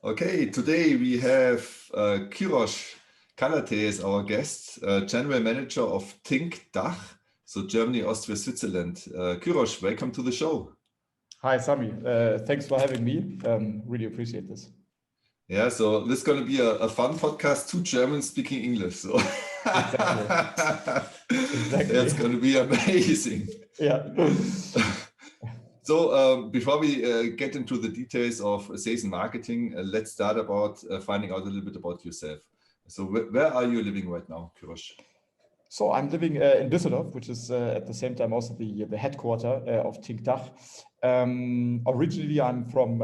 Okay, today we have Cyrosch Kalateh as our guest, General Manager of Tink DACH, so Germany, Austria, Switzerland. Cyrosch, welcome to the show. Hi, Sammy. Thanks for having me. Really appreciate this. Yeah, so this is going to be a fun podcast, two Germans speaking English. So Exactly. It's going to be amazing. Yeah. So before we get into the details of sales and marketing, let's start about finding out a little bit about yourself. So where are you living right now, Cyrosch? So I'm living in Düsseldorf, which is at the same time also the headquarter of Tink DACH. Originally, I'm from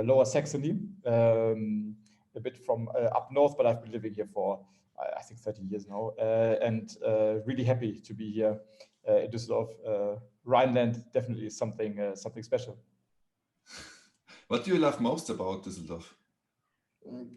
Lower Saxony, a bit from up north, but I've been living here for, I think, 30 years now, and really happy to be here in Düsseldorf. Rhineland definitely is something special. What do you love most about Düsseldorf?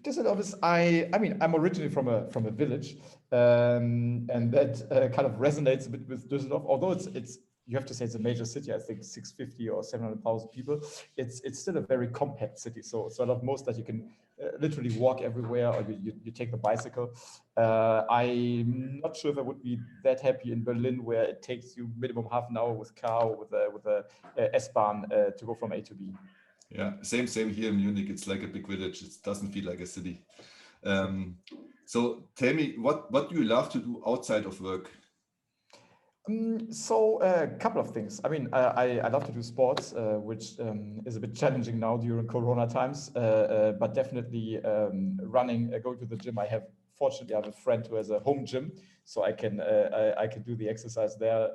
Düsseldorf is, I mean, I'm originally from a village, and that kind of resonates a bit with Düsseldorf. Although it's you have to say it's a major city. I think 650 or 700,000 people. It's still a very compact city. So I love most that you can literally walk everywhere, or you take the bicycle. I'm not sure if I would be that happy in Berlin, where it takes you minimum half an hour with car or with a S-Bahn to go from A to B. Yeah, same here in Munich. It's like a big village. It doesn't feel like a city. So tell me, what do you love to do outside of work? So a couple of things. I mean, I love to do sports, which is a bit challenging now during Corona times, but definitely running, going to the gym. Fortunately, I have a friend who has a home gym, so I can do the exercise there.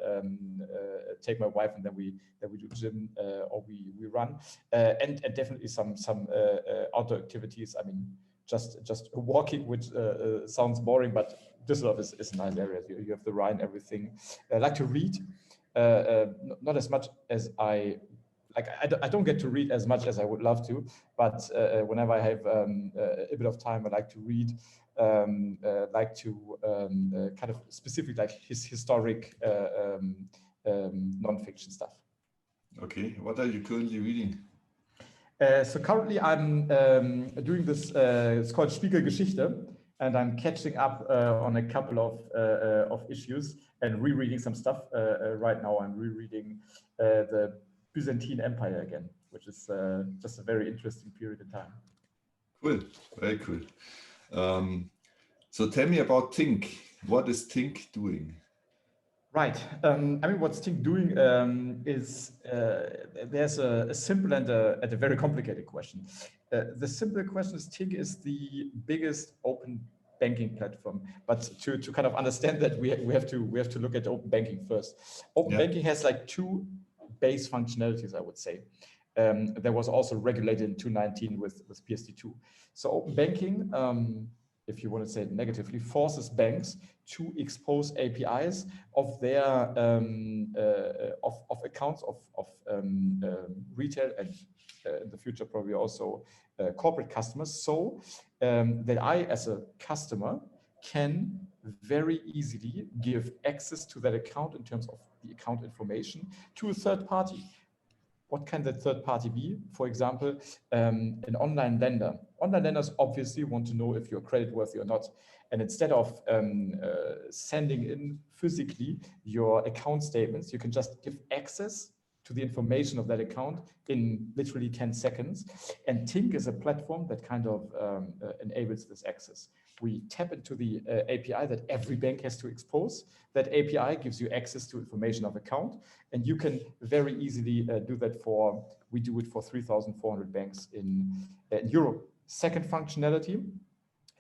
Take my wife, and then we do gym or we run, and definitely some outdoor activities. I mean, just walking, which sounds boring, but Düsseldorf is a nice area. You have the Rhine, everything. I like to read, not as much as I like. I don't get to read as much as I would love to, but whenever I have a bit of time, I like to read. Like to kind of specific, like historic non-fiction stuff. Okay, what are you currently reading? So currently I'm doing this, it's called Spiegelgeschichte, and I'm catching up on a couple of issues and rereading some stuff. Right now I'm rereading the Byzantine Empire again, which is just a very interesting period in time. Cool, very cool. So tell me about Tink. What is Tink doing? Right. I mean, what's Tink doing is there's a simple and a very complicated question. The simple question is Tink is the biggest open banking platform, but to kind of understand that we have to look at open banking first. Open banking has like two base functionalities, I would say. That was also regulated in 2019 with PSD2. So open banking, if you want to say it negatively, forces banks to expose APIs of their of accounts of retail and in the future probably also corporate customers, so that I as a customer can very easily give access to that account in terms of the account information to a third party. What can that third party be? For example, an online lender. Online lenders obviously want to know if you're creditworthy or not. And instead of sending in physically your account statements, you can just give access to the information of that account in literally 10 seconds. And Tink is a platform that kind of enables this access. We tap into the API that every bank has to expose. That API gives you access to information of account, and you can very easily do that we do it for 3,400 banks in Europe. Second functionality,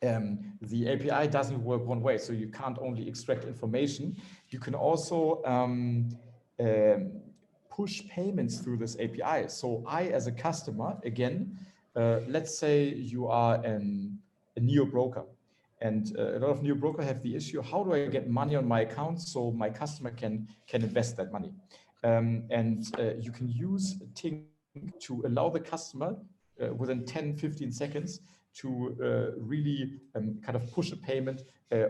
the API doesn't work one way, so you can't only extract information, you can also push payments through this API. So I, as a customer, again, let's say you are a neo broker. And a lot of neo brokers have the issue, how do I get money on my account so my customer can invest that money? You can use Tink to allow the customer within 10, 15 seconds to really kind of push a payment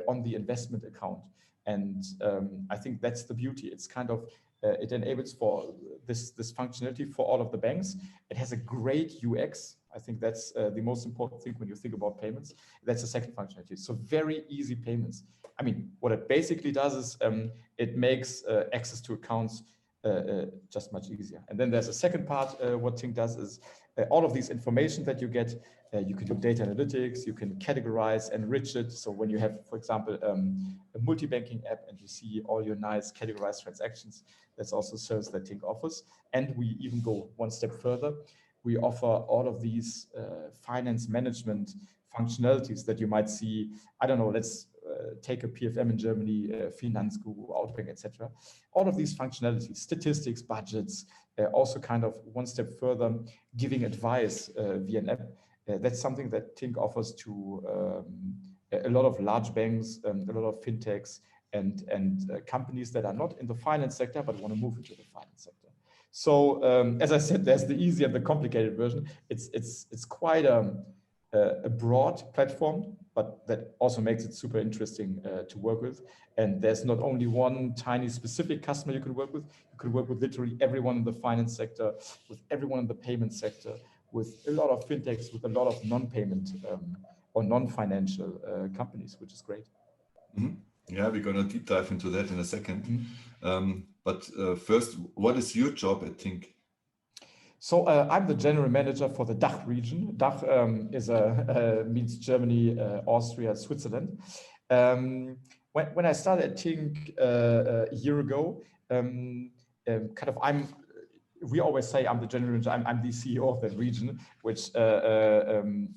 on the investment account. And I think that's the beauty. It's kind of, it enables for this functionality for all of the banks. It has a great UX. I think that's the most important thing when you think about payments. That's the second functionality. So very easy payments. I mean, what it basically does is it makes access to accounts just much easier. And then there's a second part. What Tink does is all of these information that you get, you can do data analytics, you can categorize, enrich it. So when you have, for example, a multi-banking app and you see all your nice categorized transactions, that's also a service that Tink offers. And we even go one step further. We offer all of these finance management functionalities that you might see. I don't know, let's take a PFM in Germany, Finanzguru, Outbank, etc. All of these functionalities, statistics, budgets, also kind of one step further, giving advice via an app. That's something that Tink offers to a lot of large banks, a lot of fintechs, and companies that are not in the finance sector but want to move into the finance sector. So as I said, there's the easy and the complicated version. It's quite a broad platform, but that also makes it super interesting to work with. And there's not only one tiny specific customer you can work with. You can work with literally everyone in the finance sector, with everyone in the payment sector, with a lot of fintechs, with a lot of non-payment or non-financial companies, which is great. Mm-hmm. Yeah, we're going to deep dive into that in a second. But first, what is your job at Tink? So I'm the general manager for the DACH region. DACH means Germany, Austria, Switzerland. When I started at Tink a year ago, we always say I'm the general manager, I'm the CEO of that region, which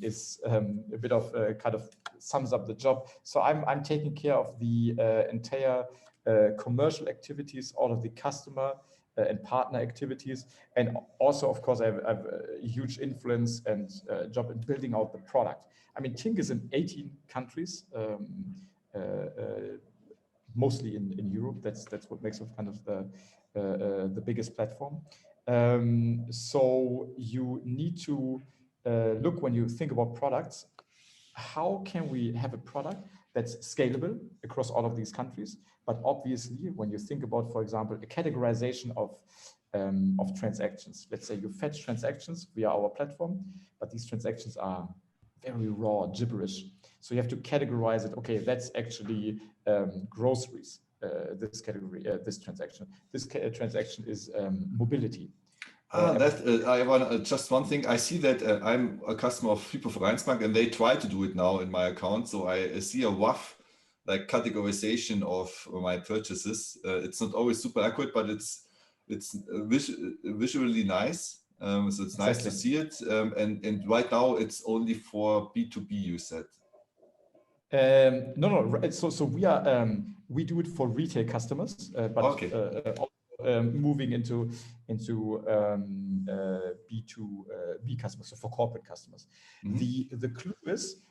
is a bit of kind of sums up the job. So I'm taking care of the entire commercial activities, all of the customer and partner activities. And also, of course, I have a huge influence and job in building out the product. I mean, Tink is in 18 countries, mostly in Europe. That's what makes it kind of the biggest platform. So you need to look, when you think about products, how can we have a product that's scalable across all of these countries? But obviously, when you think about, for example, a categorization of transactions, let's say you fetch transactions via our platform, but these transactions are very raw, gibberish. So you have to categorize it. Okay, that's actually groceries. This category, this transaction. This transaction is mobility. I want just one thing. I see that I'm a customer of Vereinsbank, and they try to do it now in my account. So I see a rough like categorization of my purchases. It's not always super accurate, but it's visually nice. So it's nice to see it. And right now it's only for B2B. You said. No. So we do it for retail customers, but okay. Moving into B2B customers, so for corporate customers. Mm-hmm. The clue is,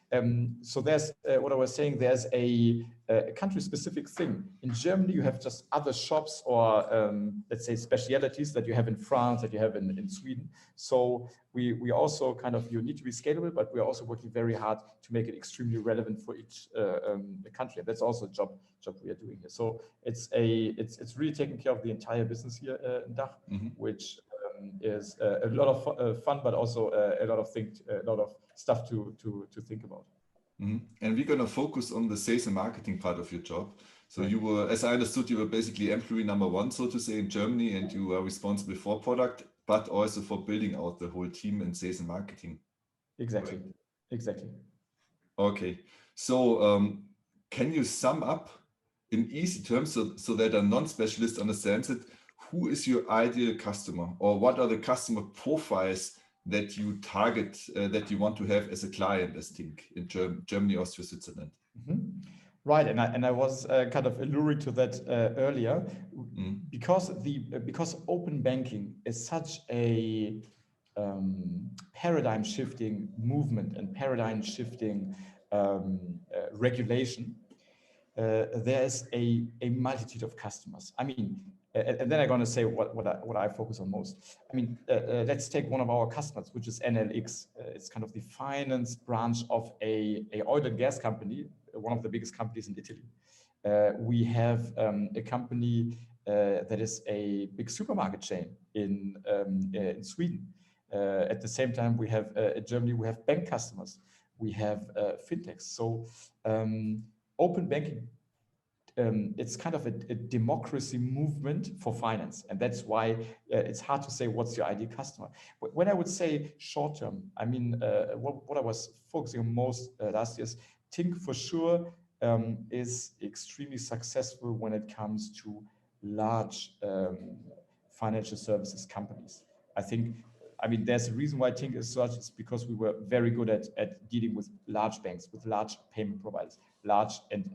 so there's what I was saying, there's a country-specific thing. In Germany, you have just other shops or let's say specialities that you have in France, that you have in Sweden. So we also kind of, you need to be scalable, but we're also working very hard to make it extremely relevant for each country. And that's also a job we are doing here. So it's really taking care of the entire business here in DACH, mm-hmm. which is a lot of fun, but also a lot of stuff to think about. Mm-hmm. And we're going to focus on the sales and marketing part of your job. So right. You were, as I understood, you were basically employee number one, so to say, in Germany, and you are responsible for product, but also for building out the whole team in sales and marketing. Exactly. Right. Exactly. Okay. So can you sum up in easy terms so that a non-specialist understands it? Who is your ideal customer, or what are the customer profiles that you target, that you want to have as a client, as Tink, in Germany, Austria, Switzerland? Mm-hmm. Right, and I was kind of alluding to that earlier, because open banking is such a paradigm shifting movement and paradigm shifting regulation. There's a multitude of customers. I mean, and then I'm going to say what I focus on most. I mean, let's take one of our customers, which is NLX. It's kind of the finance branch of a oil and gas company, one of the biggest companies in Italy. We have a company that is a big supermarket chain in Sweden. At the same time, we have in Germany, we have bank customers, we have fintechs. So open banking, it's kind of a democracy movement for finance. And that's why it's hard to say what's your ideal customer. When I would say short term, I mean, what I was focusing on most last year is Tink for sure is extremely successful when it comes to large financial services companies. I mean, there's a reason why Tink is such, is because we were very good at dealing with large banks, with large payment providers, large and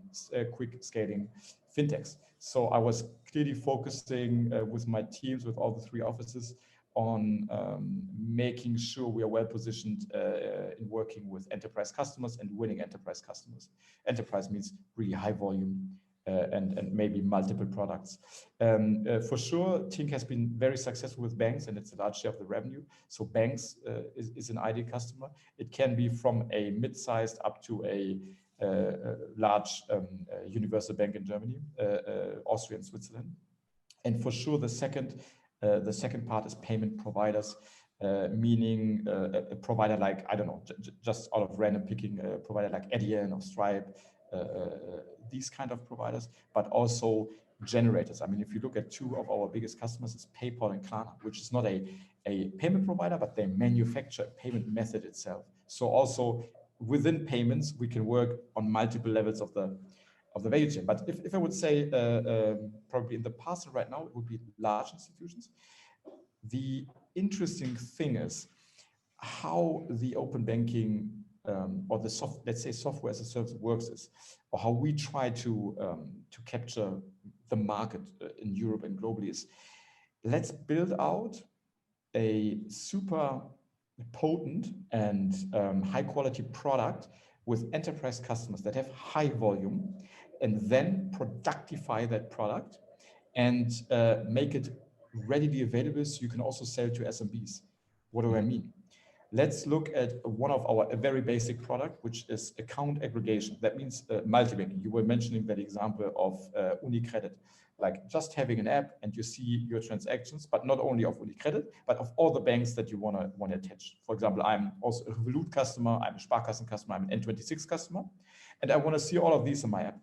quick scaling fintechs. So I was clearly focusing with my teams, with all the 3 offices, on making sure we are well positioned in working with enterprise customers and winning enterprise customers. Enterprise means really high volume and maybe multiple products. For sure, Tink has been very successful with banks, and it's a large share of the revenue. So banks is an ideal customer. It can be from a mid-sized up to a large universal bank in Germany, Austria and Switzerland. And for sure, the second part is payment providers, meaning a provider like, I don't know, just out of random picking, a provider like Adyen or Stripe, these kind of providers, but also generators. I mean, if you look at 2 of our biggest customers, it's PayPal and Klarna, which is not a payment provider, but they manufacture a payment method itself. So also within payments, we can work on multiple levels of the value chain. But if I would say probably in the past and right now, it would be large institutions. The interesting thing is how the open banking or the let's say software as a service works is, or how we try to capture the market in Europe and globally is, let's build out a super potent and high quality product with enterprise customers that have high volume, and then productify that product and make it readily available so you can also sell to SMBs. What do I mean? Let's look at one of a very basic product, which is account aggregation. That means multi-banking. You were mentioning that example of UniCredit, like just having an app and you see your transactions, but not only of UniCredit, but of all the banks that you want to attach. For example, I'm also a Revolut customer, I'm a Sparkassen customer, I'm an N26 customer, and I want to see all of these in my app.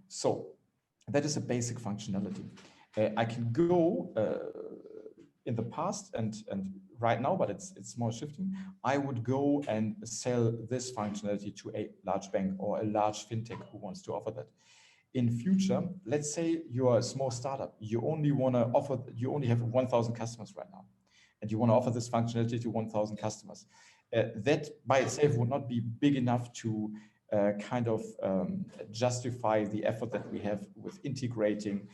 So that is a basic functionality. I can go in the past and right now, but it's more shifting. I would go and sell this functionality to a large bank or a large fintech who wants to offer that. In future, let's say you're a small startup. You only have 1,000 customers right now, and you want to offer this functionality to 1,000 customers. That by itself would not be big enough to justify the effort that we have with integrating,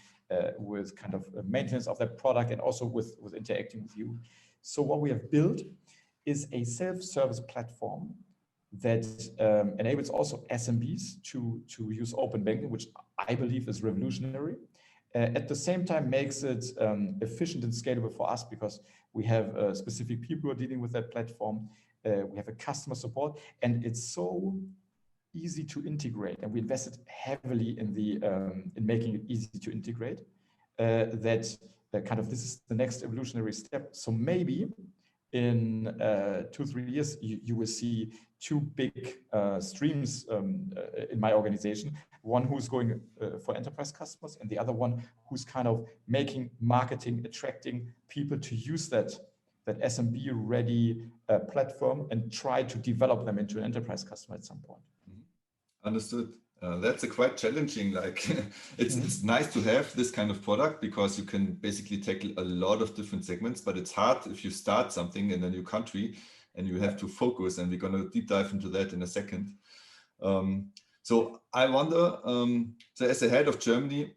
with kind of maintenance of that product, and also with interacting with you. So what we have built is a self-service platform that enables also SMBs to use open banking, which I believe is revolutionary. At the same time, makes it efficient and scalable for us, because we have specific people who are dealing with that platform. We have a customer support, and it's so easy to integrate, and we invested heavily in making it easy to integrate. That this is the next evolutionary step. So maybe in 2-3 years, you will see 2 big streams in my organization. One who's going for enterprise customers, and the other one who's kind of making marketing, attracting people to use that SMB ready platform and try to develop them into an enterprise customer at some point. Understood. That's a quite challenging, it's nice to have this kind of product, because you can basically tackle a lot of different segments, but it's hard if you start something in a new country and you have to focus, and we're going to deep dive into that in a second. So I wonder, so as a head of Germany,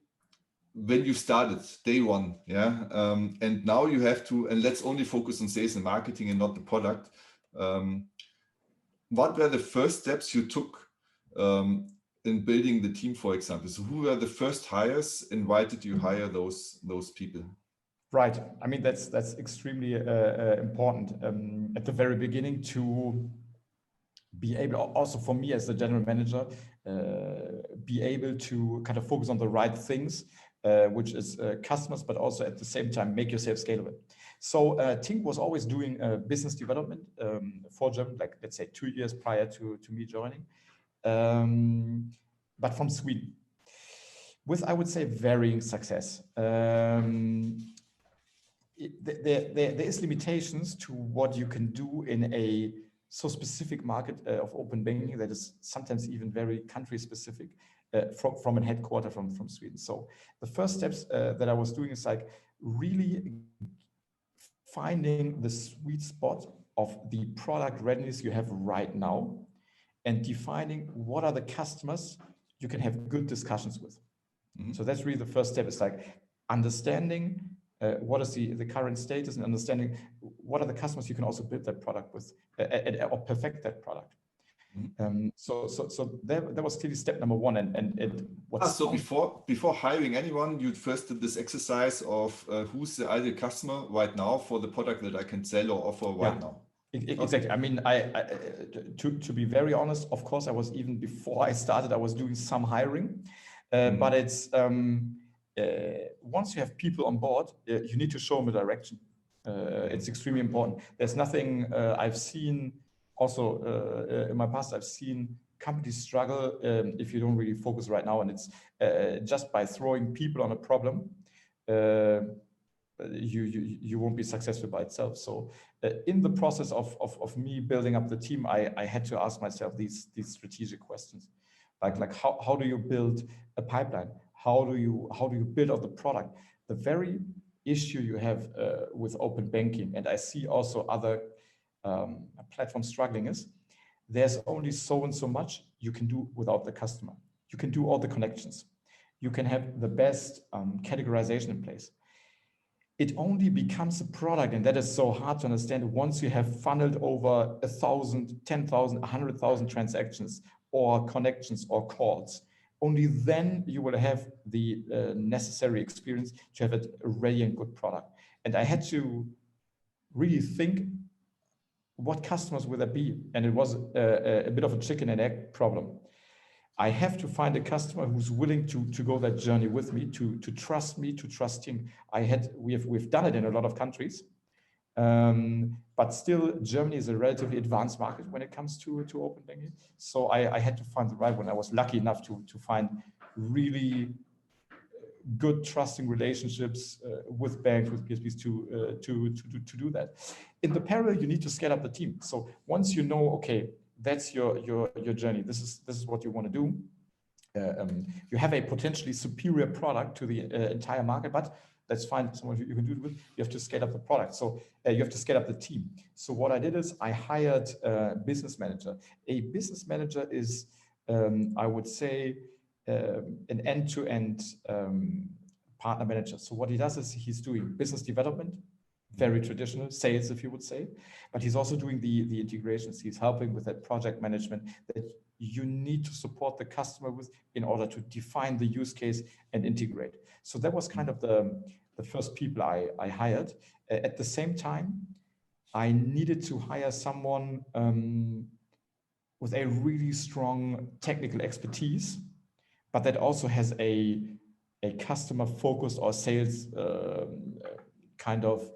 when you started day one, and now you have to, and let's only focus on sales and marketing and not the product. What were the first steps you took in building the team, for example? So who were the first hires, and why did you hire those people? Right. I mean, that's extremely important at the very beginning, to be able, also for me as the general manager, be able to kind of focus on the right things which is customers, but also at the same time make yourself scalable. So Tink was always doing business development for Germany, like let's say 2 years prior to me joining, but from Sweden, with, I would say, varying success. There is limitations to what you can do in a so specific market of open banking that is sometimes even very country specific from a headquarter from Sweden. So the first steps that I was doing is like really finding the sweet spot of the product readiness you have right now and defining what are the customers you can have good discussions with. So that's really the first step. It's like understanding what is the current status and understanding what are the customers you can also build that product with or perfect that product. So that was clearly step number one. So before hiring anyone, you first did this exercise of who's the ideal customer right now for the product that I can sell or offer right now. Exactly. I mean, to be very honest, of course, I was, even before I started, I was doing some hiring. But it's once you have people on board, you need to show them a direction. It's extremely important. There's nothing I've seen also in my past. I've seen companies struggle if you don't really focus right now, and it's just by throwing people on a problem, you won't be successful by itself. So in the process of me building up the team, I had to ask myself these strategic questions. Like how do you build a pipeline? How do you build out the product? The very issue you have with open banking, and I see also other platforms struggling, is there's only so and so much you can do without the customer. You can do all the connections. You can have the best categorization in place. It only becomes a product, and that is so hard to understand, once you have funneled over 1,000, 10,000, 100,000 transactions or connections or calls. Only then you will have the necessary experience to have a ready and good product. And I had to really think, what customers will there be? And it was a bit of a chicken and egg problem. I have to find a customer who's willing to go that journey with me, to trust me, to trust him. We've done it in a lot of countries, but still Germany is a relatively advanced market when it comes to open banking. So I had to find the right one. I was lucky enough to find really good trusting relationships with banks, with PSPs to do that. In the parallel, you need to scale up the team. So once you know, okay, that's your journey, this is what you want to do. You have a potentially superior product to the entire market, but let's find someone you can do it with. You have to scale up the product. So you have to scale up the team. So what I did is I hired a business manager. A business manager is, I would say, an end-to-end partner manager. So what he does is he's doing business development, very traditional sales, if you would say, but he's also doing the integrations. He's helping with that project management that you need to support the customer with in order to define the use case and integrate. So that was kind of the first people I hired. At the same time, I needed to hire someone with a really strong technical expertise, but that also has a customer focused or sales kind of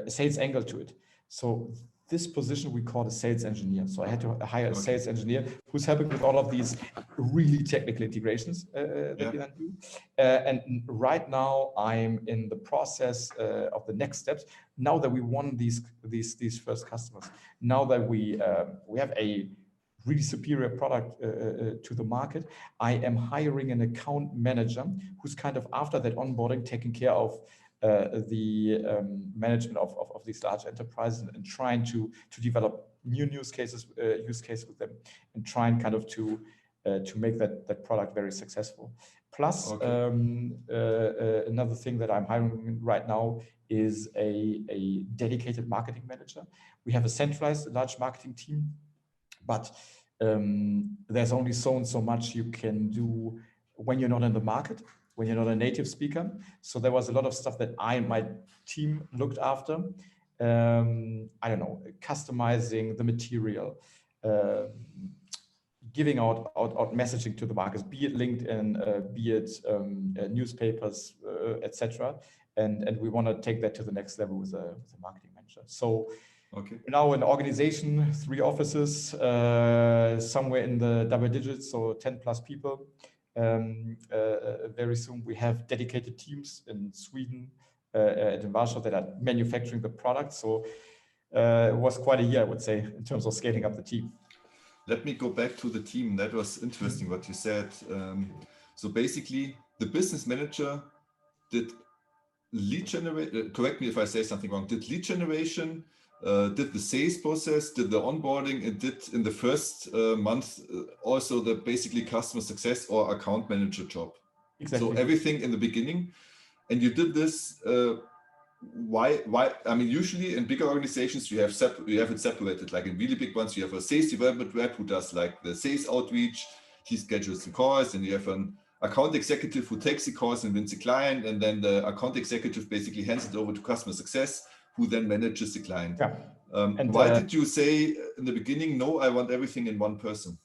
sales angle to it. So this position we call a sales engineer. So I had to hire a sales engineer who's helping with all of these really technical integrations that we then do. And right now I'm in the process of the next steps. Now that we won these first customers, now that we have a really superior product to the market, I am hiring an account manager who's kind of, after that onboarding, taking care of the management of these large enterprises and trying to develop new use cases with them, and trying kind of to make that product very successful. Plus, another thing that I'm hiring right now is a dedicated marketing manager. We have a centralized large marketing team, but there's only so and so much you can do when you're not in the market, when you're not a native speaker. So there was a lot of stuff that I and my team looked after. I don't know, customizing the material, giving out messaging to the markets, be it LinkedIn, be it newspapers, etc. And we want to take that to the next level with a marketing manager. So Okay. now an organization, 3 offices, somewhere in the double digits, so 10 plus people. Very soon we have dedicated teams in Sweden and in Warsaw that are manufacturing the product. So it was quite a year, I would say, in terms of scaling up the team. Let me go back to the team. That was interesting what you said. So basically, the business manager did lead generation. Correct me if I say something wrong. Did lead generation, did the sales process, did the onboarding, and did in the first month also the basically customer success or account manager job. Exactly. So everything in the beginning, and you did this. Why? I mean, usually in bigger organizations you have it separated. Like in really big ones, you have a sales development rep who does like the sales outreach. He schedules the calls, and you have an account executive who takes the calls and wins the client, and then the account executive basically hands it over to customer success, who then manages the client. Yeah. Why did you say in the beginning, no, I want everything in one person?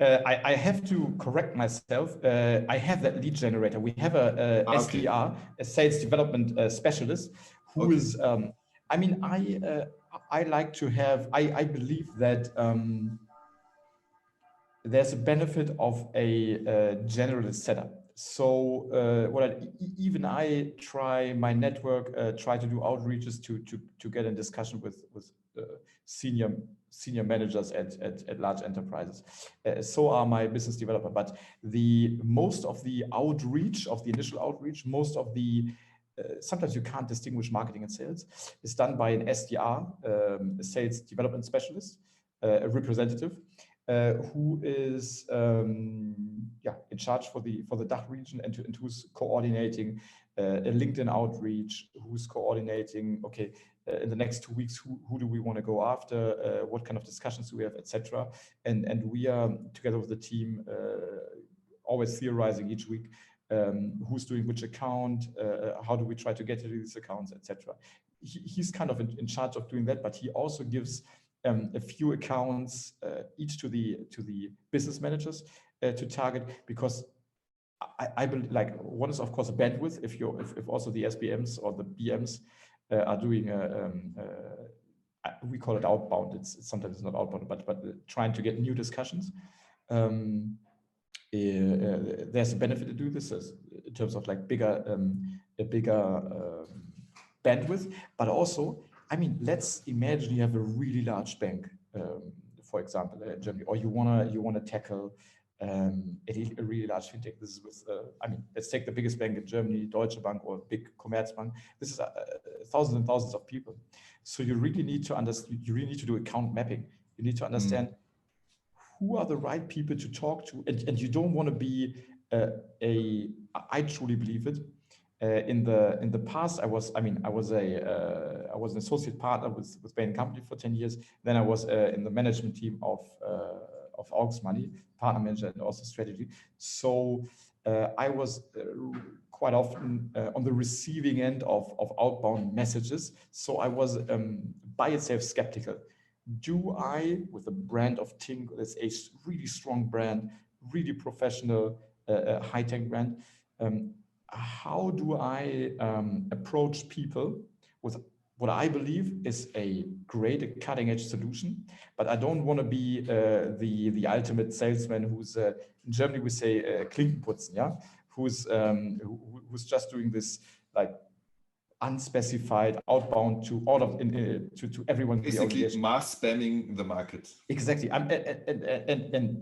I have to correct myself. I have that lead generator. We have a SDR, a sales development specialist, who is. I mean, I like to have. I believe that there's a benefit of a generalist setup. So even I try my network, try to do outreaches to get in discussion with senior managers at large enterprises. So are my business developer. But most of the outreach, of the initial outreach, most of the sometimes you can't distinguish marketing and sales, is done by an SDR, a sales development specialist, a representative, who is in charge for the DACH region and who's coordinating a LinkedIn outreach, who's coordinating, okay, in the next 2 weeks, who do we want to go after, what kind of discussions do we have, etc. And we are together with the team always theorizing each week who's doing which account, how do we try to get to these accounts, etc. He's kind of in charge of doing that, but he also gives a few accounts each to the business managers to target, because I believe, like, one is of course a bandwidth. If also the SBMs or the BMs are doing we call it outbound. It's sometimes not outbound, but trying to get new discussions. There's a benefit to do this in terms of like a bigger bandwidth, but also, I mean, let's imagine you have a really large bank, for example, in Germany, or you wanna tackle a really large fintech. This is with, I mean, let's take the biggest bank in Germany, Deutsche Bank or big Commerzbank. This is thousands and thousands of people. So you really need to understand. You really need to do account mapping. You need to understand who are the right people to talk to, and you don't want to be I truly believe it. In the past, I was an associate partner with Bain & Company for 10 years. Then I was in the management team of Aux Money, partner manager and also strategy. So I was quite often on the receiving end of outbound messages. So I was by itself skeptical. Do I, with a brand of Tink, that's a really strong brand, really professional, high-tech brand, how do I approach people with what I believe is a great cutting-edge solution, but I don't want to be the ultimate salesman who's in Germany we say Klinkenputzen, yeah, who's just doing this like unspecified outbound to all of to everyone. Basically, mass spamming the market. Exactly, and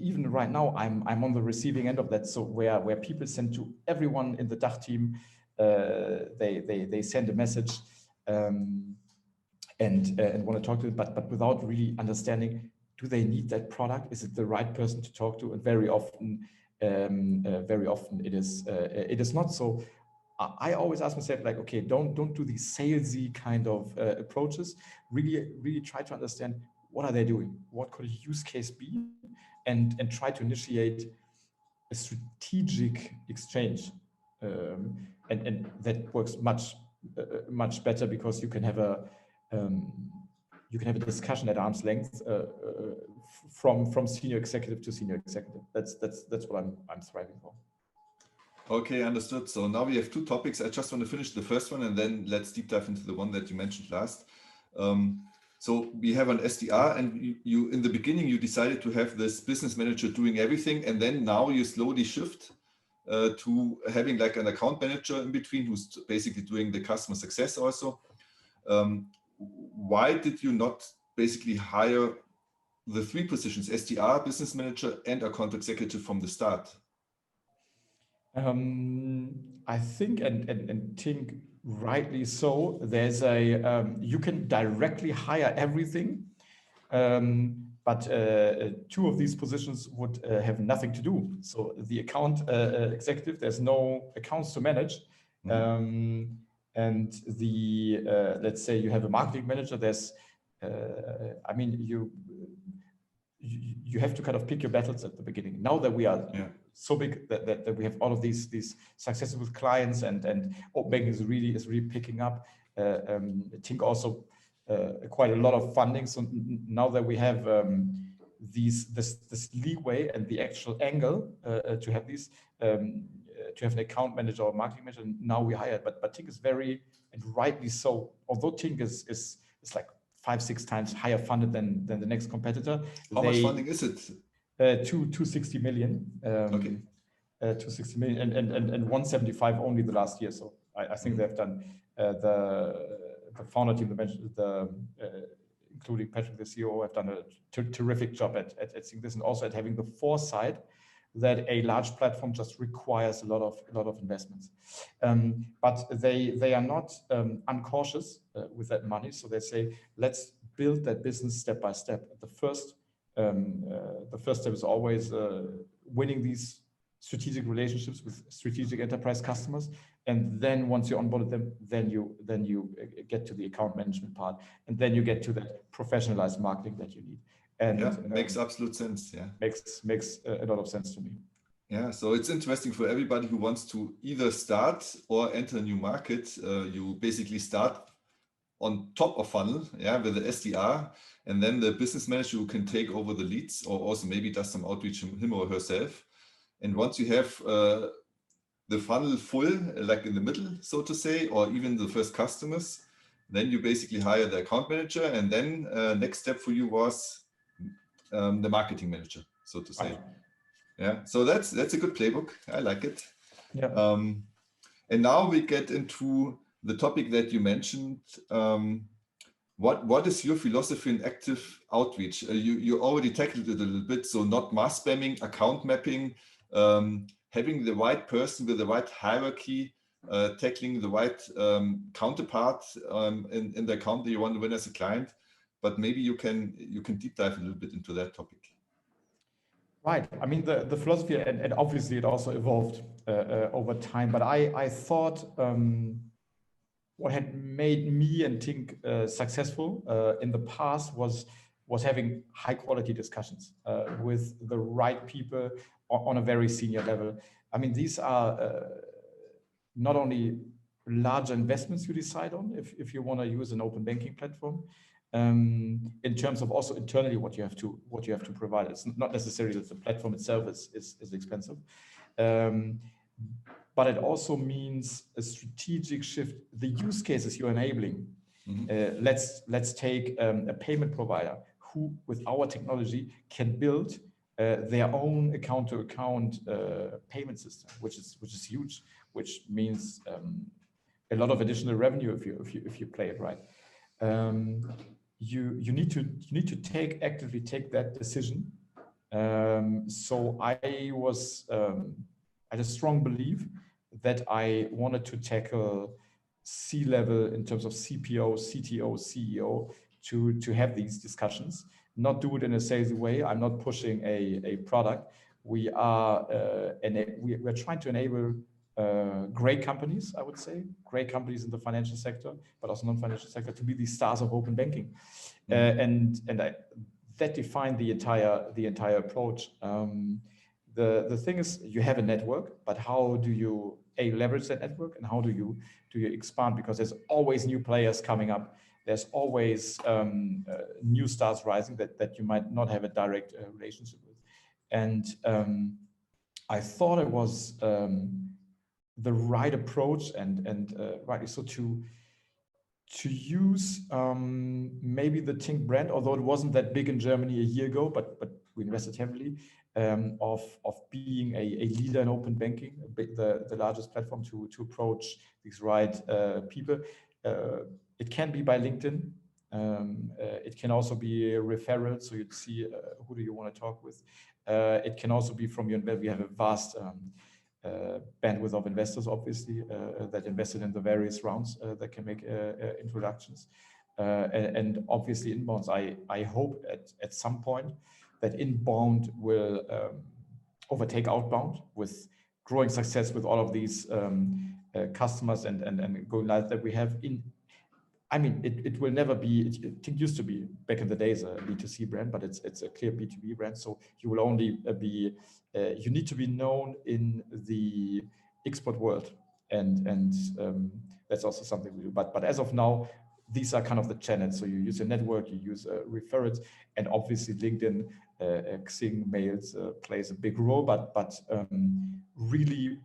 even right now, I'm on the receiving end of that. So where people send to everyone in the DACH team, they send a message and want to talk to it, but without really understanding, do they need that product? Is it the right person to talk to? And very often it is not. So I always ask myself, like, okay, don't do these salesy kind of approaches. Really try to understand what are they doing, what could a use case be, and try to initiate a strategic exchange, and that works much better because you can have a discussion at arm's length from senior executive to senior executive. That's what I'm striving for. Okay, understood. So now we have two topics. I just want to finish the first one and then let's deep dive into the one that you mentioned last. So we have an SDR, and you in the beginning you decided to have this business manager doing everything, and then now you slowly shift to having like an account manager in between who's basically doing the customer success also. Why did you not basically hire the three positions, SDR, business manager, and account executive from the start? I think, and Tink rightly so, there's you can directly hire everything, but two of these positions would have nothing to do. So the account executive, there's no accounts to manage. Mm-hmm. And the, let's say you have a marketing manager, there's, I mean, you have to kind of pick your battles at the beginning. Now that we are so big that we have all of these successes with clients, and open banking is really picking up. Tink also quite a lot of funding. So now that we have this leeway and the actual angle to have these, to have an account manager or marketing manager, now we hire. But Tink is very, and rightly so, although Tink is like 5-6 times higher funded than the next competitor. How much funding is it? 260 million. Okay. 260 million and 175 only the last year. So I think they've done the founder team, including Patrick, the CEO, have done a terrific job at seeing this, and also at having the foresight that a large platform just requires a lot of investments. But they are not uncautious with that money. So they say, let's build that business step by step. The first step is always winning these strategic relationships with strategic enterprise customers. And then once you onboard them, then you get to the account management part, and then you get to that professionalized marketing that you need. And yeah, makes absolute sense. Yeah, makes a lot of sense to me. Yeah, so it's interesting for everybody who wants to either start or enter a new market. You basically start on top of funnel, yeah, with the SDR, and then the business manager who can take over the leads, or also maybe does some outreach him or herself. And once you have the funnel full, like in the middle, so to say, or even the first customers, then you basically hire the account manager, and then next step for you was the marketing manager, so to say. Right. Yeah, so that's a good playbook. I like it. Yeah. And now we get into the topic that you mentioned. What is your philosophy in active outreach? You already tackled it a little bit. So not mass spamming, account mapping, having the right person with the right hierarchy, tackling the right counterpart in the account that you want to win as a client. But maybe you can deep dive a little bit into that topic. Right. I mean, the philosophy, and obviously it also evolved over time. But I thought what had made me and Tink successful in the past was having high quality discussions with the right people on a very senior level. I mean, these are not only larger investments you decide on if you want to use an open banking platform, in terms of also internally what you have to provide. It's not necessarily that the platform itself is expensive, but it also means a strategic shift. The use cases you're enabling. Mm-hmm. Let's take a payment provider who, with our technology, can build their own account-to-account payment system, which is huge, which means a lot of additional revenue if you play it right. You need to actively take that decision. So I had a strong belief that I wanted to tackle C-level in terms of CPO, CTO, CEO to have these discussions, not do it in a salesy way. I'm not pushing a product. We are we're trying to enable great companies, I would say, great companies in the financial sector, but also non-financial sector, to be the stars of open banking. Mm-hmm. That defined the entire approach. The thing is, you have a network, but how do you leverage that network, and how do you expand? Because there's always new players coming up. there's always new stars rising that you might not have a direct relationship with. And I thought it was the right approach and rightly so to use maybe the Tink brand, although it wasn't that big in Germany a year ago, but we invested heavily, of being a leader in open banking, the largest platform to approach these right people. It can be by LinkedIn. It can also be a referral, so you'd see who do you want to talk with. It can also be from your, we have a vast bandwidth of investors, obviously, that invested in the various rounds that can make introductions. And obviously inbounds, I hope at some point that inbound will overtake outbound with growing success with all of these customers and going live that we have in. I mean, it will never be, it used to be back in the days a B2C brand, but it's a clear B2B brand. So you will only be, you need to be known in the export world. And that's also something we do. But as of now, these are kind of the channels. So you use a network, you use referrals, and obviously LinkedIn, Xing, mails plays a big role, but really,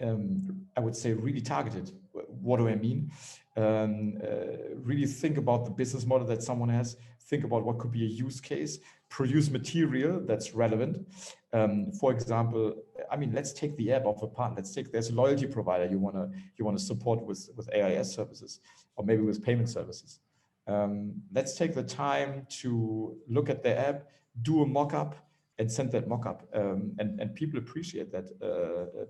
I would say really targeted. What do I mean? Really think about the business model that someone has, think about what could be a use case, produce material that's relevant. For example, I mean, let's take the app of a partner. Let's take, there's a loyalty provider you want to support with AIS services or maybe with payment services. Let's take the time to look at the app, do a mock-up, and send that mock-up. And people appreciate that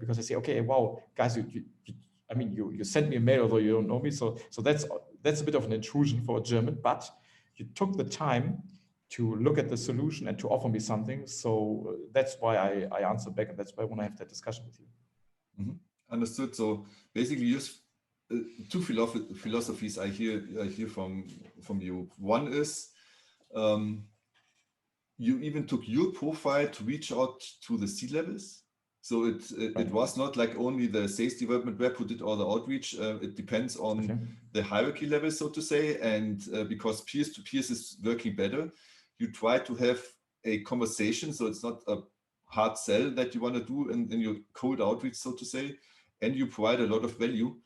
because they say, okay, wow, guys, you sent me a mail, although you don't know me. So that's a bit of an intrusion for a German, but you took the time to look at the solution and to offer me something. So that's why I answered back, and that's why I want to have that discussion with you. Mm-hmm. Understood. So basically, use two philosophies I hear from you. One is you even took your profile to reach out to the C-levels. So it was not like only the sales development rep who did all the outreach. It depends on the hierarchy level, so to say. And because peers to peers is working better, you try to have a conversation. So it's not a hard sell that you want to do in your cold outreach, so to say. And you provide a lot of value,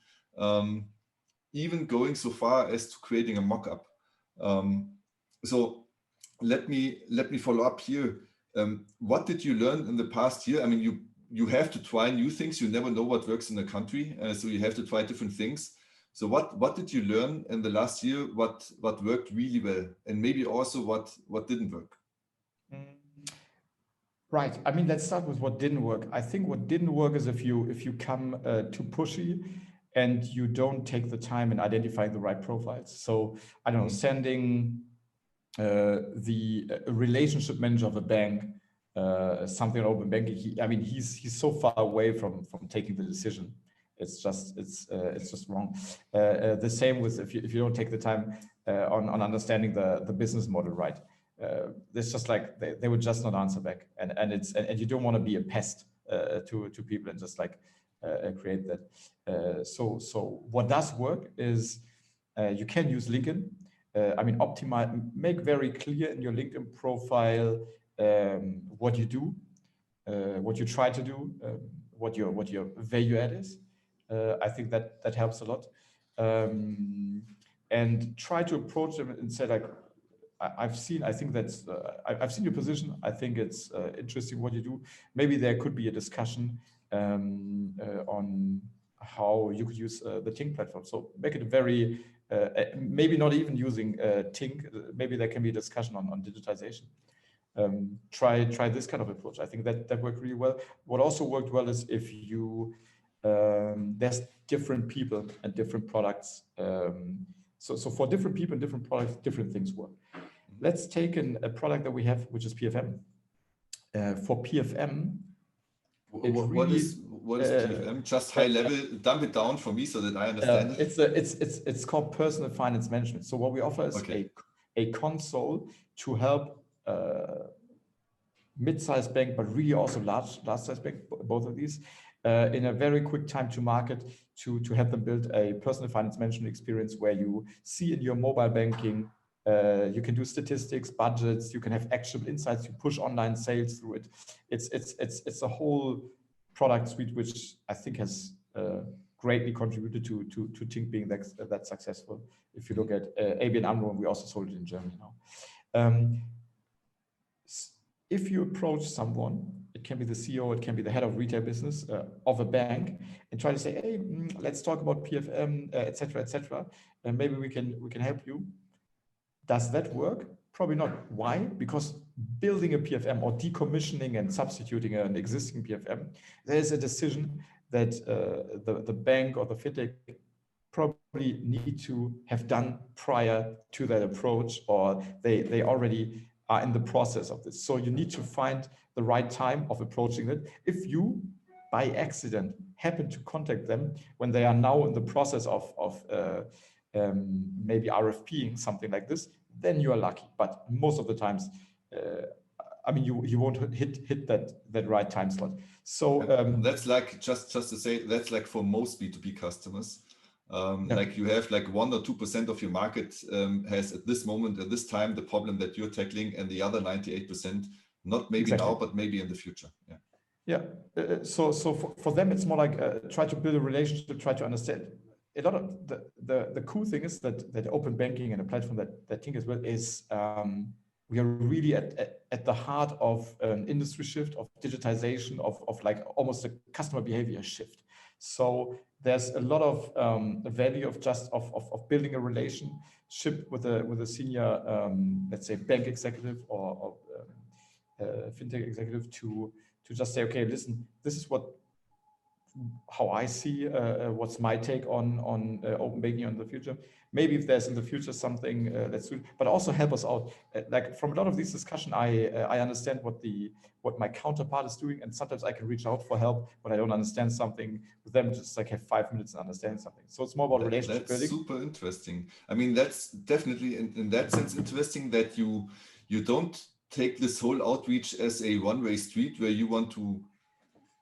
even going so far as to creating a mock-up. So let me follow up here. What did you learn in the past year? I mean, you have to try new things. You never know what works in a country, so you have to try different things. So what did you learn in the last year? What worked really well, and maybe also what didn't work? Right. I mean, let's start with what didn't work. I think what didn't work is if you come too pushy and you don't take the time in identifying the right profiles. So I don't know, sending the relationship manager of a bank something open banking. He's so far away from taking the decision. It's just wrong. The same with if you don't take the time on understanding the business model, right? There's just like they would just not answer back, and you don't want to be a pest to people and just like create that. So what does work is you can use LinkedIn. Optimize, make very clear in your LinkedIn profile what you do, what you try to do, what your value add is. I think that helps a lot. And try to approach them and say like, I've seen your position. I think it's interesting what you do. Maybe there could be a discussion on how you could use the Tink platform. So make it very, maybe not even using Tink. Maybe there can be a discussion on digitization. Try this kind of approach. I think that worked really well. What also worked well is if you, there's different people and different products. So for different people and different products, different things work. Let's take a product that we have, which is PFM. For PFM, what is PFM? Just high level, dump it down for me so that I understand. It's called personal finance management. So what we offer is a console to help mid-sized bank, but really also large-sized bank, both of these, in a very quick time to market to help them build a personal finance management experience where you see in your mobile banking, you can do statistics, budgets, you can have actionable insights, you push online sales through it. It's a whole product suite which I think has greatly contributed to Tink being that successful. If you look at ABN AMRO, we also sold it in Germany now. If you approach someone, it can be the CEO, it can be the head of retail business of a bank, and try to say, hey, let's talk about PFM, etc., and maybe we can help you. Does that work? Probably not. Why? Because building a PFM or decommissioning and substituting an existing PFM, there is a decision that the bank or the fintech probably need to have done prior to that approach, or they already are in the process of this. So you need to find the right time of approaching it. If you, by accident, happen to contact them when they are now in the process of maybe RFPing something like this, then you are lucky. But most of the times, I mean, you won't hit that right time slot. So that's like just to say, that's like for most B2B customers. Yeah. Like you have like 1 or 2% of your market has at this moment, at this time, the problem that you're tackling, and the other 98%, not maybe Exactly. now, but maybe in the future. Yeah. Yeah. So for them, it's more like try to build a relationship, try to understand. A lot of the cool thing is that open banking and a platform that Tink as well is we are really at the heart of an industry shift, of digitization, of like almost a customer behavior shift. So there's a lot of value of just of building a relationship with a senior, let's say, bank executive or fintech executive to just say, okay, listen, this is how I see what's my take on open banking in the future. Maybe if there's in the future something let's do, but also help us out. Like from a lot of these discussions, I understand what my counterpart is doing, and sometimes I can reach out for help when I don't understand something with them. Just like have 5 minutes and understand something. So it's more about relationship building. That's super interesting. I mean, that's definitely in that sense interesting that you don't take this whole outreach as a one-way street where you want to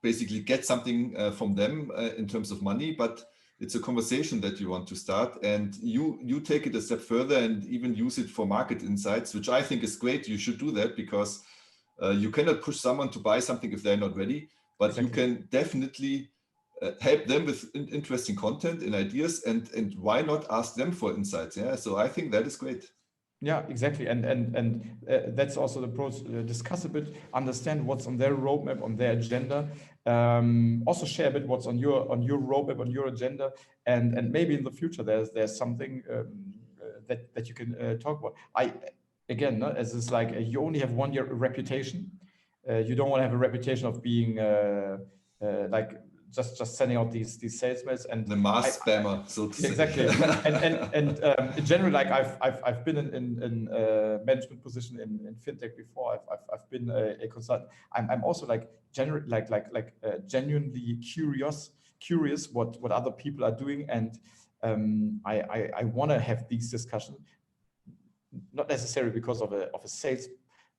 basically get something from them in terms of money, but it's a conversation that you want to start, and you take it a step further and even use it for market insights, which I think is great. You should do that because you cannot push someone to buy something if they're not ready, but Exactly. you can definitely help them with interesting content and ideas, and why not ask them for insights? Yeah, so I think that is great. Yeah, exactly, and that's also the approach. Discuss a bit, understand what's on their roadmap, on their agenda. Also share a bit what's on your roadmap, on your agenda, and maybe in the future there's something that you can talk about. Again, as it's like you only have 1 year reputation. You don't want to have a reputation of being like just sending out these salesmen and the mass spammer, so to say. Exactly. and in general, like I've been in management position in fintech before. I've been a consultant. I'm also like genuinely curious what other people are doing, and I want to have these discussions, not necessarily because of a sales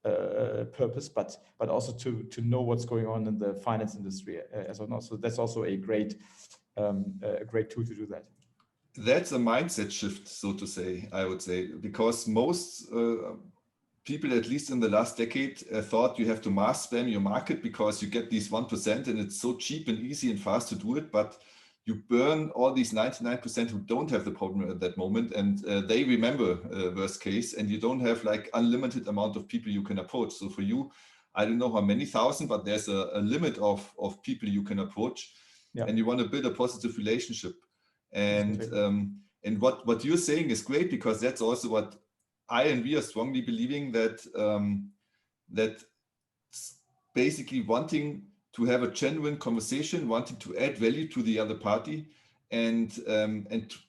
purpose, but also to know what's going on in the finance industry as well. So that's also a great tool to do that. That's a mindset shift, so to say, I would say, because most people, at least in the last decade, thought you have to mass spam your market because you get these 1% and it's so cheap and easy and fast to do it, but you burn all these 99% who don't have the problem at that moment, and they remember worst case, and you don't have like unlimited amount of people you can approach. So for you, I don't know how many thousand, but there's a limit of people you can approach, yeah. And you want to build a positive relationship. And and what you're saying is great, because that's also what I and we are strongly believing, that that basically wanting to have a genuine conversation, wanting to add value to the other party, and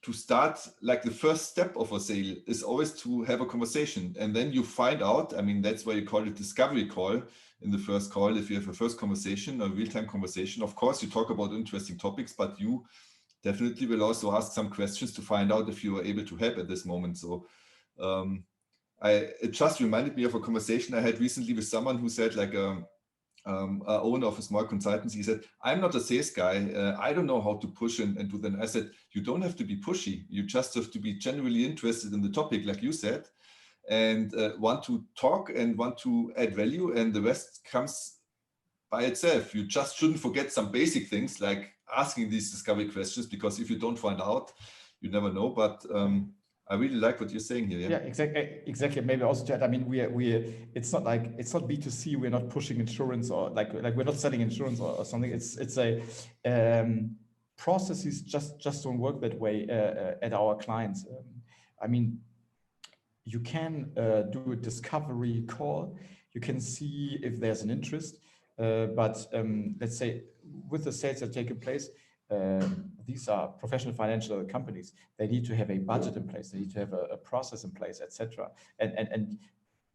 to start, like the first step of a sale is always to have a conversation, and then you find out. I mean, that's why you call it discovery call in the first call. If you have a first conversation, a real-time conversation, of course you talk about interesting topics, but you definitely will also ask some questions to find out if you are able to help at this moment. So it just reminded me of a conversation I had recently with someone who said, like, owner of a small consultancy. He said, I'm not a sales guy. I don't know how to push and do that. I said, you don't have to be pushy. You just have to be genuinely interested in the topic, like you said, and want to talk and want to add value, and the rest comes by itself. You just shouldn't forget some basic things like asking these discovery questions, because if you don't find out, you never know. But I really like what you're saying here. Yeah, exactly. Maybe also to add, I mean, it's not B2C. We're not pushing insurance, or like we're not selling insurance or something. It's a processes just don't work that way at our clients. I mean, you can do a discovery call. You can see if there's an interest, but let's say with the sales that are taking place, these are professional financial companies. They need to have a budget in place. They need to have a process in place, etc. And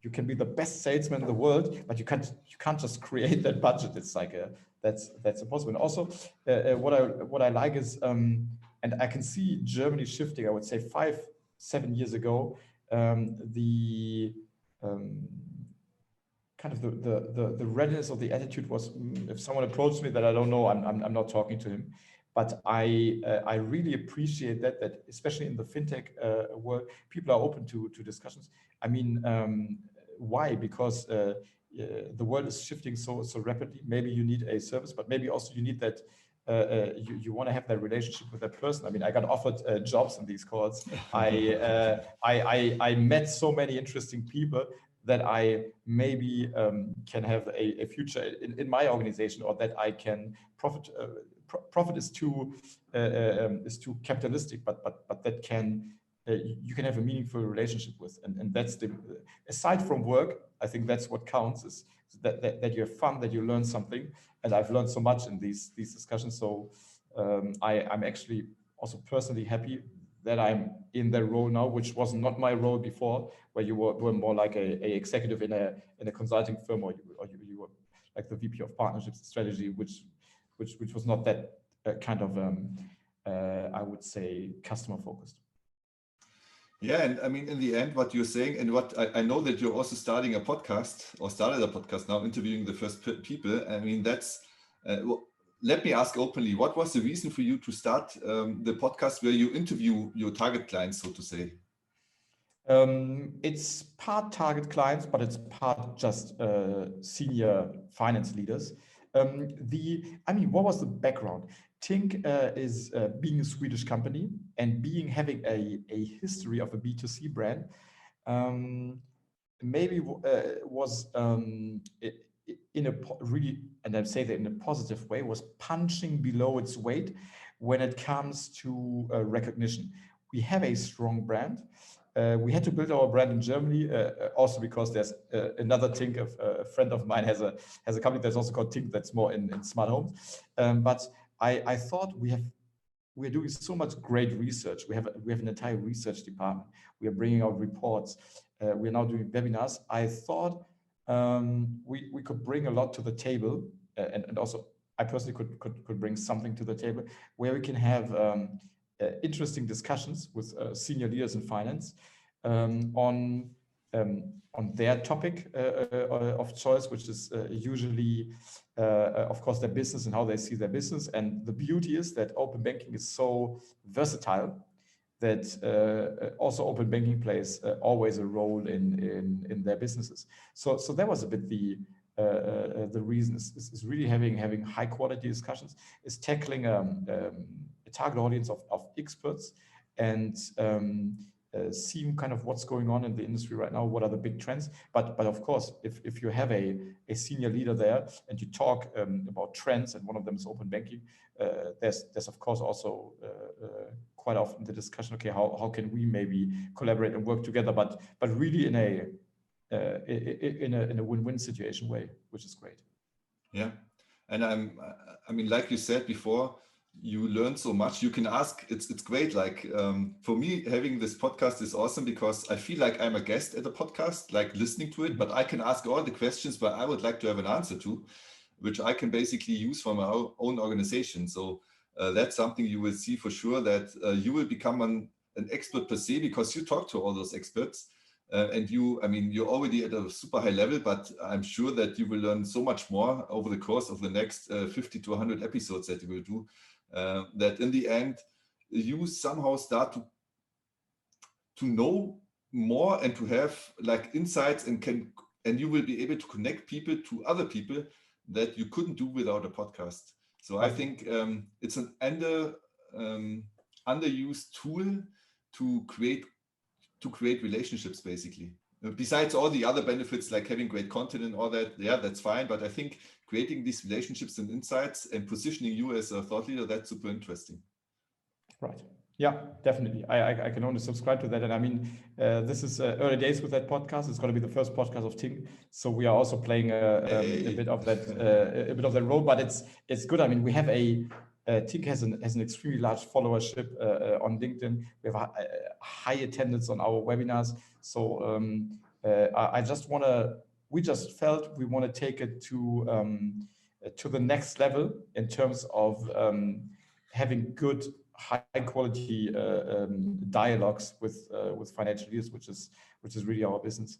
you can be the best salesman in the world, but you can't just create that budget. It's like that's impossible. And also, what I like is, and I can see Germany shifting. I would say 5-7 years ago, the kind of the readiness of the attitude was, if someone approached me that I don't know, I'm not talking to him. But I really appreciate that especially in the fintech world, people are open to discussions. I mean, why? Because the world is shifting so rapidly. Maybe you need a service, but maybe also you need that. You want to have that relationship with that person. I mean, I got offered jobs in these calls. I met so many interesting people that I maybe can have a future in my organization, or that I can profit. Profit is too capitalistic, but that can you can have a meaningful relationship with, and that's the, aside from work, I think that's what counts, is that you have fun, that you learn something, and I've learned so much in these discussions. So I'm actually also personally happy that I'm in that role now, which was not my role before, where you were more like a executive in a consulting firm, or you were like the VP of partnerships and strategy, which was not that kind of I would say customer focused. Yeah, and I mean, in the end, what you're saying, and what I know that you're also starting a podcast, or started a podcast now, interviewing the first people. I mean, that's, well, let me ask openly, what was the reason for you to start the podcast where you interview your target clients, so to say? It's part target clients, but it's part just senior finance leaders. I mean, what was the background? Tink is being a Swedish company and having a history of a B2C brand. Maybe was in a really, and I say that in a positive way, was punching below its weight when it comes to recognition. We have a strong brand. We had to build our brand in Germany, also because there's another Tink, a friend of mine has a company that's also called Tink, that's more in smart homes. But I thought we're doing so much great research. We have an entire research department. We are bringing out reports. We're now doing webinars. I thought we could bring a lot to the table, and also I personally could bring something to the table where we can have interesting discussions with senior leaders in finance on their topic of choice, which is usually, of course, their business and how they see their business. And the beauty is that open banking is so versatile that also open banking plays always a role in their businesses. So that was a bit the reason is really having high quality discussions, is tackling a target audience of experts, and seeing kind of what's going on in the industry right now, what are the big trends. But of course, if you have a senior leader there and you talk about trends, and one of them is open banking, there's of course also quite often the discussion, okay, how can we maybe collaborate and work together, but really in a win-win situation way, which is great. Yeah, and I mean, like you said before, you learn so much. You can ask. It's great. Like for me, having this podcast is awesome because I feel like I'm a guest at a podcast, like listening to it. But I can ask all the questions where I would like to have an answer to, which I can basically use for my own organization. So that's something you will see for sure, that you will become an expert per se because you talk to all those experts. and you, I mean, you're already at a super high level, but I'm sure that you will learn so much more over the course of the next 50 to 100 episodes that you will do, that in the end, you somehow start to know more and to have like insights, and you will be able to connect people to other people that you couldn't do without a podcast. So I think it's an underused tool to create relationships, basically. Besides all the other benefits like having great content and all that, yeah, that's fine. But I think creating these relationships and insights and positioning you as a thought leader, that's super interesting. Right. Yeah, definitely. I can only subscribe to that. And I mean, this is early days with that podcast. It's going to be the first podcast of Tink, so we are also playing a bit of that role. But it's good. I mean, we have Tink has an extremely large followership on LinkedIn. We have a high attendance on our webinars. So we just felt we want to take it to the next level in terms of having good, high quality dialogues with financial leaders, which is really our business.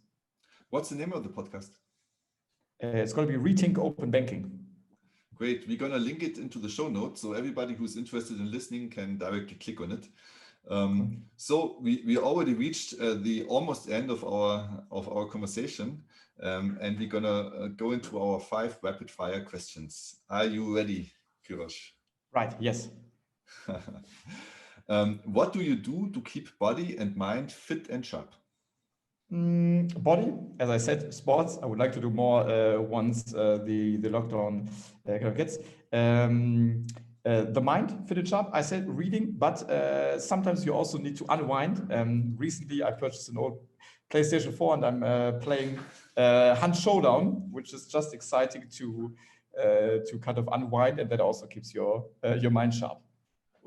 What's the name of the podcast? It's going to be Rethink Open Banking. Great. We're going to link it into the show notes, so everybody who's interested in listening can directly click on it. So we already reached the almost end of our conversation, and we're going to go into our 5 rapid fire questions. Are you ready, Cyrosch? Right. Yes. What do you do to keep body and mind fit and sharp? Body, as I said, sports. I would like to do more once the lockdown kind of gets. The mind, fit and sharp. I said reading, but sometimes you also need to unwind. Recently, I purchased an old PlayStation 4 and I'm playing Hunt Showdown, which is just exciting to kind of unwind, and that also keeps your mind sharp.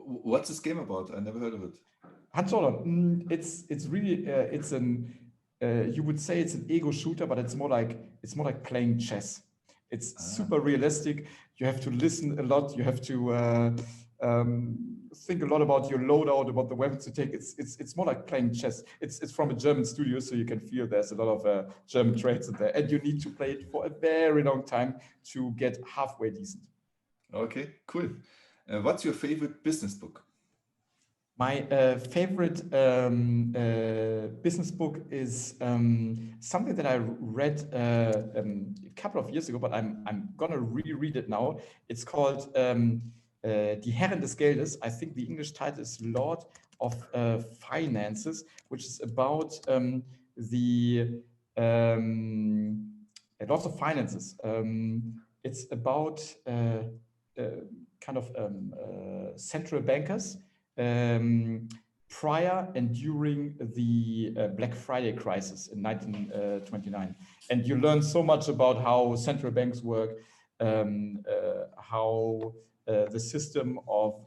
What's this game about? I never heard of it. Hunt Showdown. It's really you would say it's an ego shooter, but it's more like playing chess. It's super realistic. You have to listen a lot. You have to think a lot about your loadout, about the weapons to take. It's more like playing chess. It's from a German studio, so you can feel there's a lot of German traits in there, and you need to play it for a very long time to get halfway decent. Okay, cool. What's your favorite business book? My favorite business book is something that I read a couple of years ago, but I'm gonna reread it now. It's called Die Herren des Geldes. I think the English title is Lord of Finances, which is about the Lords of Finances. It's about kind of central bankers prior and during the Black Friday crisis in 1929. And you learn so much about how central banks work, how the system of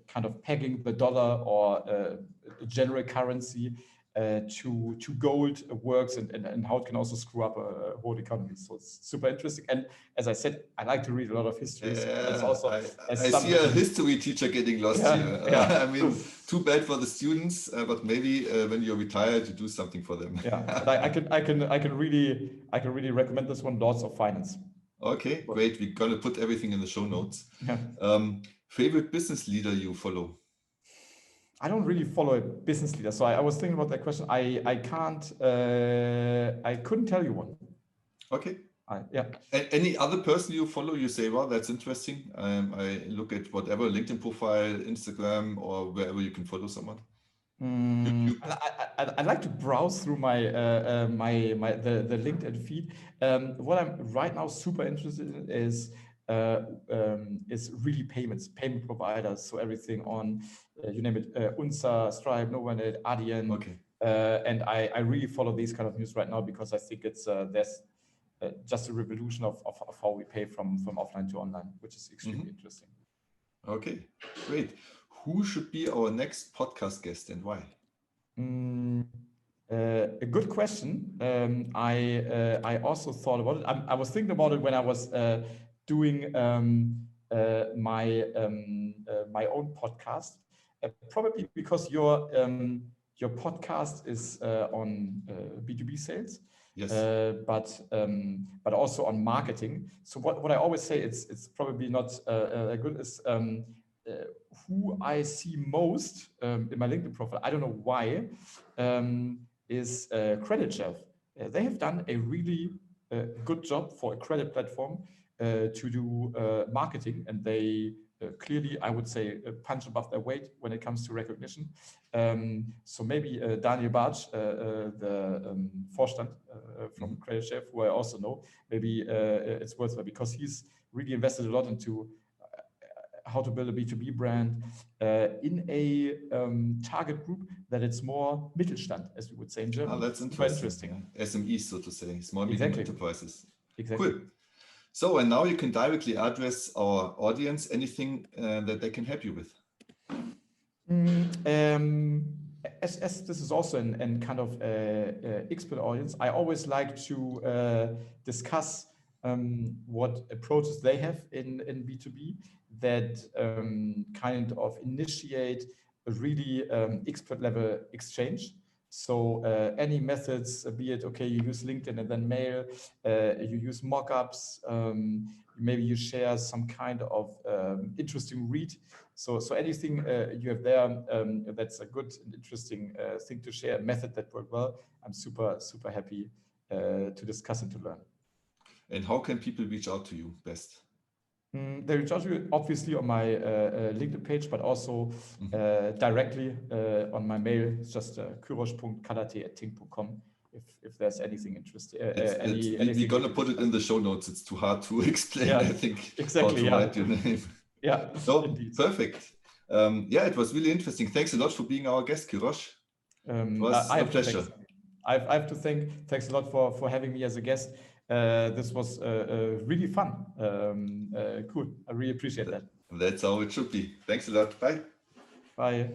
kind of pegging the dollar or general currency to gold works, and how it can also screw up a whole economy. So it's super interesting. And as I said, I like to read a lot of histories. It's also I see a history teacher getting lost here. Yeah. I mean, too bad for the students, but maybe when you're retired, you do something for them. Yeah, but I can really recommend this one, Lords of Finance. Okay, great. We're gonna put everything in the show notes. Yeah. Favorite business leader you follow? I don't really follow a business leader, so I was thinking about that question. I couldn't tell you one. Okay. Yeah. Any other person you follow, you say, well, that's interesting. I look at whatever LinkedIn profile, Instagram, or wherever you can follow someone. I like to browse through my the LinkedIn feed. What I'm right now super interested in is really payment providers. So everything on you name it, Unsa, Stripe, Novanet, Adyen. Okay. And I really follow these kind of news right now because I think it's there's just a revolution of how we pay from offline to online, which is extremely interesting. Okay, great. Who should be our next podcast guest and why? A good question. I also thought about it. I was thinking about it when I was doing my my own podcast. Probably because your your podcast is on B2B sales, Yes. but also on marketing. So what I always say, it's probably not good, is who I see most in my LinkedIn profile, I don't know why, is Credit Chef. They have done a really good job for a credit platform to do marketing, and they clearly, I would say, punch above their weight when it comes to recognition. So maybe Daniel Bartsch, the Vorstand from Credit Chef, who I also know, maybe it's worthwhile, because he's really invested a lot into how to build a B2B brand in a target group that it's more Mittelstand, as we would say in Germany. That's interesting. Yeah. SMEs, so to say, small medium enterprises. Exactly. Cool. So, and now you can directly address our audience, anything that they can help you with. As this is also an kind of expert audience, I always like to discuss what approaches they have in B2B that kind of initiate a really expert level exchange. So any methods, be it, okay, you use LinkedIn and then mail, you use mockups, maybe you share some kind of interesting read. So anything you have there that's a good and interesting thing to share, a method that worked well, I'm super happy to discuss and to learn. And how can people reach out to you best? They reach out to you obviously on my LinkedIn page, but also directly on my mail. It's just cyrosch.kalateh@tink.com. If there's anything interesting, we're gonna put it in the show notes. It's too hard to explain. Yeah, I think exactly. How to write your name. Yeah. So indeed. perfect. Yeah, it was really interesting. Thanks a lot for being our guest, Cyrosch. It was a pleasure. I have to thanks a lot for having me as a guest. This was really fun. Cool. I really appreciate that. That's how it should be. Thanks a lot. Bye. Bye.